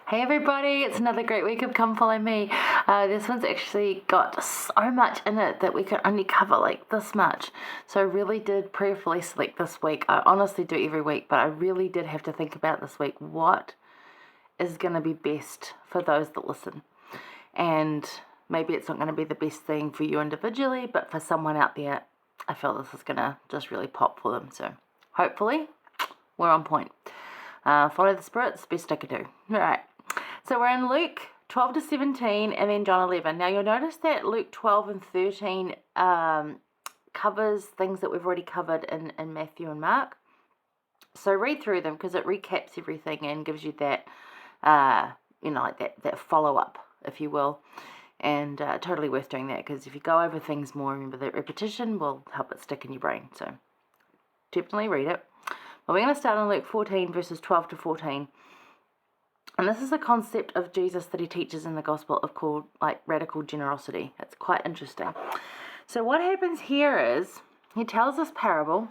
Hey everybody, it's another great week of Come Follow Me. This one's actually got so much in it that we could only cover like this much. So I really did prayerfully select this week. I honestly do every week, but I really did have to think about this week what is going to be best for those that listen. And maybe it's not going to be the best thing for you individually, but for someone out there, I feel this is going to just really pop for them. So hopefully we're on point. Follow the Spirit, it's the best I could do. All right. So we're in Luke 12 to 17 and then John 11. Now you'll notice that Luke 12 and 13 covers things that we've already covered in Matthew and Mark. So read through them because it recaps everything and gives you that, that follow-up, if you will. And totally worth doing that because if you go over things more, remember that repetition will help it stick in your brain. So definitely read it. Well, we're going to start on Luke 14, verses 12 to 14. And this is a concept of Jesus that he teaches in the gospel called radical generosity. It's quite interesting. So what happens here is he tells this parable.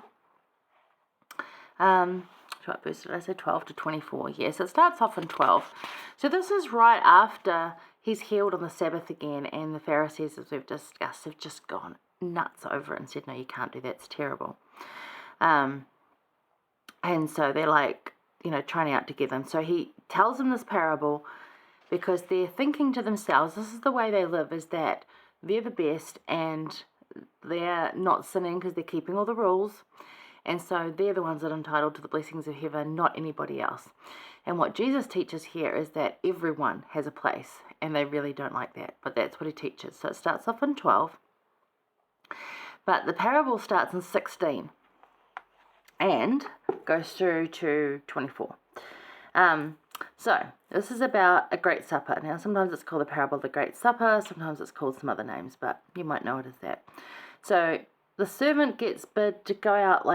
What verse did I say? 12 to 24. Yes, it starts off in 12. So this is right after he's healed on the Sabbath again, and the Pharisees, as we've discussed, have just gone nuts over it and said, no, you can't do that. It's terrible. And so they're trying out to get them. So he tells them this parable because they're thinking to themselves, this is the way they live, is that they're the best and they're not sinning because they're keeping all the rules. And so they're the ones that are entitled to the blessings of heaven, not anybody else. And what Jesus teaches here is that everyone has a place, and they really don't like that. But that's what he teaches. So it starts off in 12. But the parable starts in 16. And goes through to 24. So this is about a great supper. Now, sometimes it's called the parable of the great supper. Sometimes it's called some other names, but you might know it as that. So the servant gets bid to go out,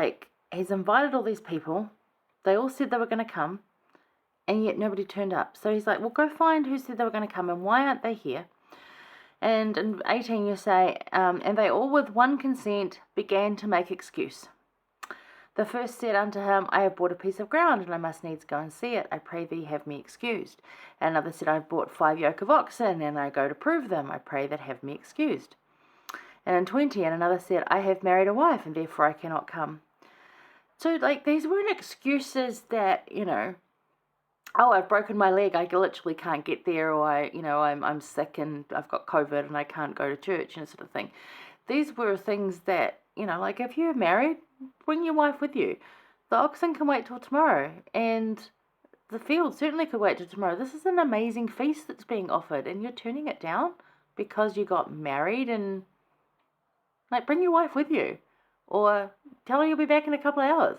he's invited all these people. They all said they were going to come, and yet nobody turned up. So he's like, well, go find who said they were going to come, and why aren't they here? And in 18 you say, and they all with one consent began to make excuse. The first said unto him, I have bought a piece of ground, and I must needs go and see it. I pray thee have me excused. And another said, I have bought 5 yoke of oxen, and I go to prove them. I pray that have me excused. And in 20, and another said, I have married a wife, and therefore I cannot come. So, these weren't excuses that, oh, I've broken my leg, I literally can't get there, or I'm sick and I've got COVID and I can't go to church, sort of thing. These were things that, if you're married, bring your wife with you. The oxen can wait till tomorrow, and the field certainly could wait till tomorrow. This is an amazing feast that's being offered, and you're turning it down because you got married, and bring your wife with you, or tell her you'll be back in a couple of hours.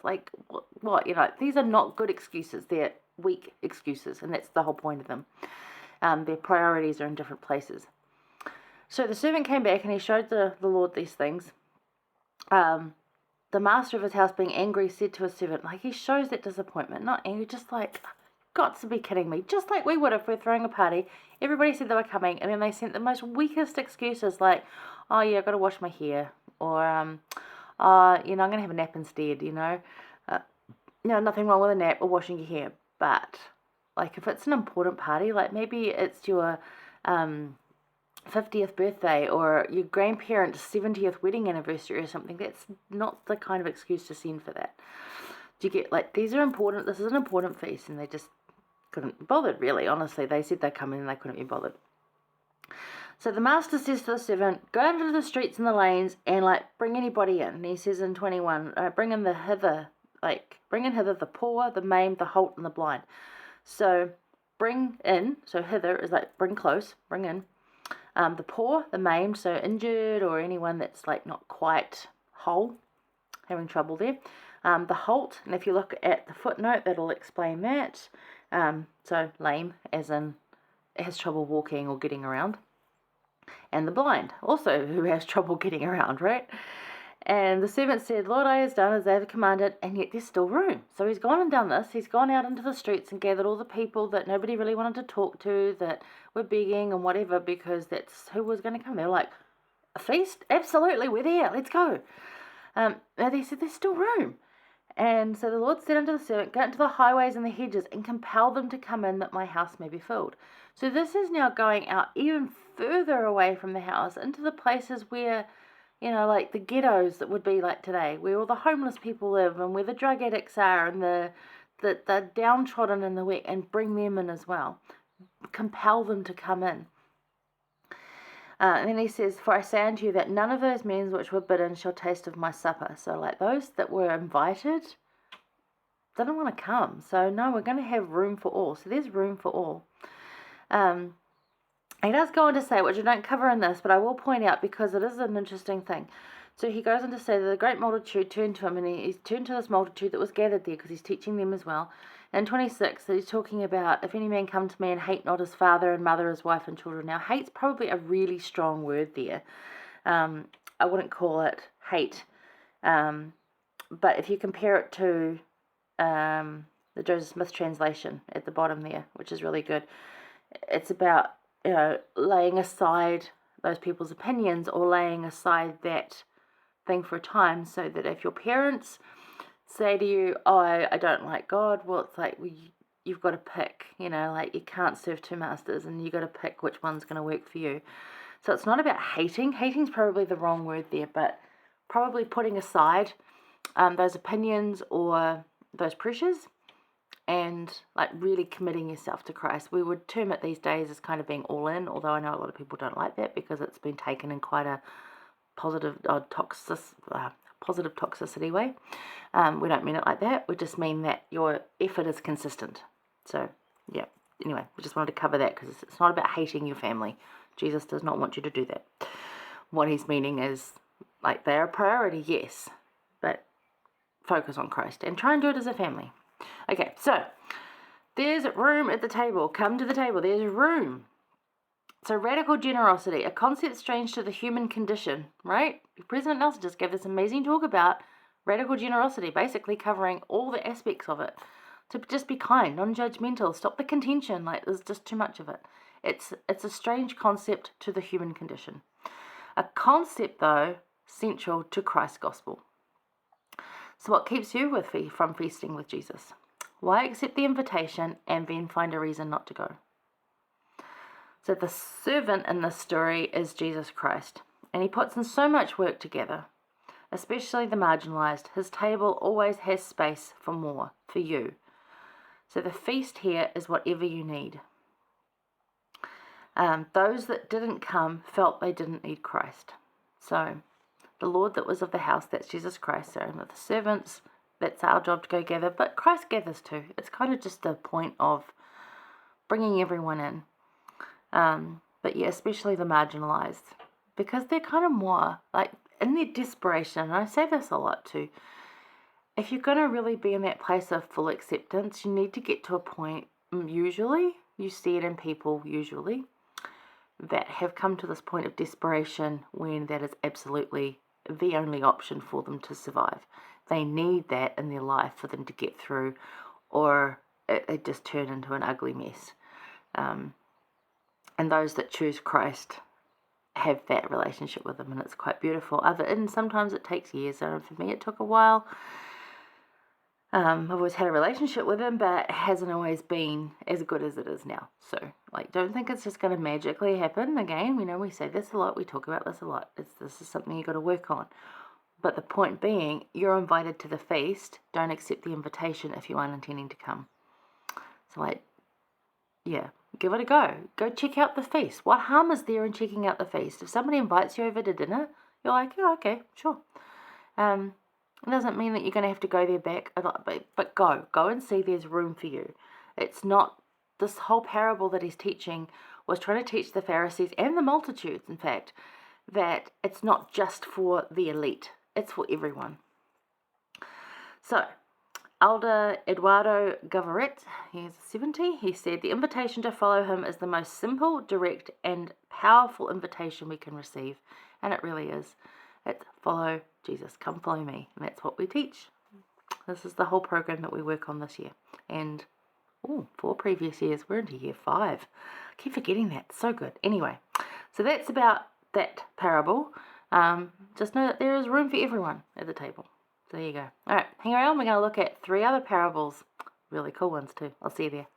What? These are not good excuses. They're weak excuses, and that's the whole point of them. Their priorities are in different places. So the servant came back, and he showed the Lord these things. The master of his house, being angry, said to his servant, he shows that disappointment, not angry, just got to be kidding me. Just like we would if we're throwing a party. Everybody said they were coming, and then they sent the most weakest excuses oh yeah, I've got to wash my hair, or I'm going to have a nap instead, nothing wrong with a nap or washing your hair. But if it's an important party, maybe it's your 50th birthday or your grandparents' 70th wedding anniversary or something, that's not the kind of excuse to send for that. Do you get, these are important, this is an important feast, and they just couldn't be bothered, really, honestly. They said they'd come in and they couldn't be bothered. So the master says to the servant, go into the streets and the lanes and, bring anybody in. And he says in 21, bring in hither the poor, the maimed, the halt, and the blind. So bring in, so hither is bring close, bring in. The poor, the maimed, so injured or anyone that's not quite whole, having trouble there. The halt, and if you look at the footnote, that'll explain that. So lame, as in has trouble walking or getting around. And the blind, also who has trouble getting around, right? And the servant said, Lord, I have done as they have commanded, and yet there's still room. So he's gone and done this. He's gone out into the streets and gathered all the people that nobody really wanted to talk to, that were begging and whatever, because that's who was going to come. They're like, a feast? Absolutely, we're there. Let's go. And they said, there's still room. And so the Lord said unto the servant, go into the highways and the hedges, and compel them to come in, that my house may be filled. So this is now going out even further away from the house, into the places where, like the ghettos that would be like today, where all the homeless people live, and where the drug addicts are, and the downtrodden and the weak, and bring them in as well. Compel them to come in. And then he says, for I say unto you that none of those men which were bidden shall taste of my supper. So like those that were invited didn't want to come. So no, we're going to have room for all. So there's room for all. He does go on to say, which I don't cover in this, but I will point out because it is an interesting thing. So he goes on to say that the great multitude turned to him, and he's turned to this multitude that was gathered there because he's teaching them as well. And 26, he's talking about, if any man come to me and hate not his father and mother, his wife and children. Now, hate's probably a really strong word there. I wouldn't call it hate. But if you compare it to the Joseph Smith translation at the bottom there, which is really good, it's about, laying aside those people's opinions, or laying aside that thing for a time, so that if your parents say to you, oh, I don't like God, well, it's like, you've got to pick, like you can't serve two masters, and you've got to pick which one's going to work for you. So it's not about hating. Hating's probably the wrong word there, but probably putting aside those opinions or those pressures, and like really committing yourself to Christ. We would term it these days as kind of being all in, although I know a lot of people don't like that because it's been taken in quite a positive toxicity way. We don't mean it like that. We just mean that your effort is consistent. So yeah, anyway, we just wanted to cover that because it's not about hating your family. Jesus does not want you to do that. What he's meaning is, like, they're a priority, yes, but focus on Christ and try and do it as a family. Okay, so there's room at the table. Come to the table. There's room. So radical generosity, a concept strange to the human condition, right? President Nelson just gave this amazing talk about radical generosity, basically covering all the aspects of it. To just be kind, non-judgmental, stop the contention, like there's just too much of it. It's a strange concept to the human condition. A concept, though, central to Christ's gospel. So what keeps you from feasting with Jesus? Why accept the invitation and then find a reason not to go? So the servant in this story is Jesus Christ, and he puts in so much work together, especially the marginalized. His table always has space for more, for you. So the feast here is whatever you need. Those that didn't come felt they didn't need Christ. So the Lord that was of the house, that's Jesus Christ. So with the servants, that's our job to go gather, but Christ gathers too. It's kind of just the point of bringing everyone in. But yeah, especially the marginalized, because they're kind of more like in their desperation. And I say this a lot too. If you're going to really be in that place of full acceptance, you need to get to a point, usually, you see it in people usually, that have come to this point of desperation when that is absolutely the only option for them to survive. They need that in their life for them to get through, or it just turn into an ugly mess. And those that choose Christ have that relationship with him, and it's quite beautiful. And sometimes it takes years, and for me it took a while. I've always had a relationship with him, but it hasn't always been as good as it is now. So, don't think it's just going to magically happen. Again, we say this a lot, we talk about this a lot. This is something you've got to work on. But the point being, you're invited to the feast. Don't accept the invitation if you aren't intending to come. So, give it a go. Go check out the feast. What harm is there in checking out the feast? If somebody invites you over to dinner, you're like, yeah, okay, sure. It doesn't mean that you're going to have to go there back, but go and see there's room for you. It's not, this whole parable that he's teaching was trying to teach the Pharisees and the multitudes, in fact, that it's not just for the elite, it's for everyone. So, Elder Eduardo Gavaret, he's 70, he said, the invitation to follow him is the most simple, direct, and powerful invitation we can receive. And it really is. It's follow Jesus, come follow me. And that's what we teach. This is the whole program that we work on this year. And 4 previous years, we're into year 5. I keep forgetting that, it's so good. Anyway, so that's about that parable. Just know that there is room for everyone at the table. So there you go. All right, hang around. We're going to look at 3 other parables. Really cool ones too. I'll see you there.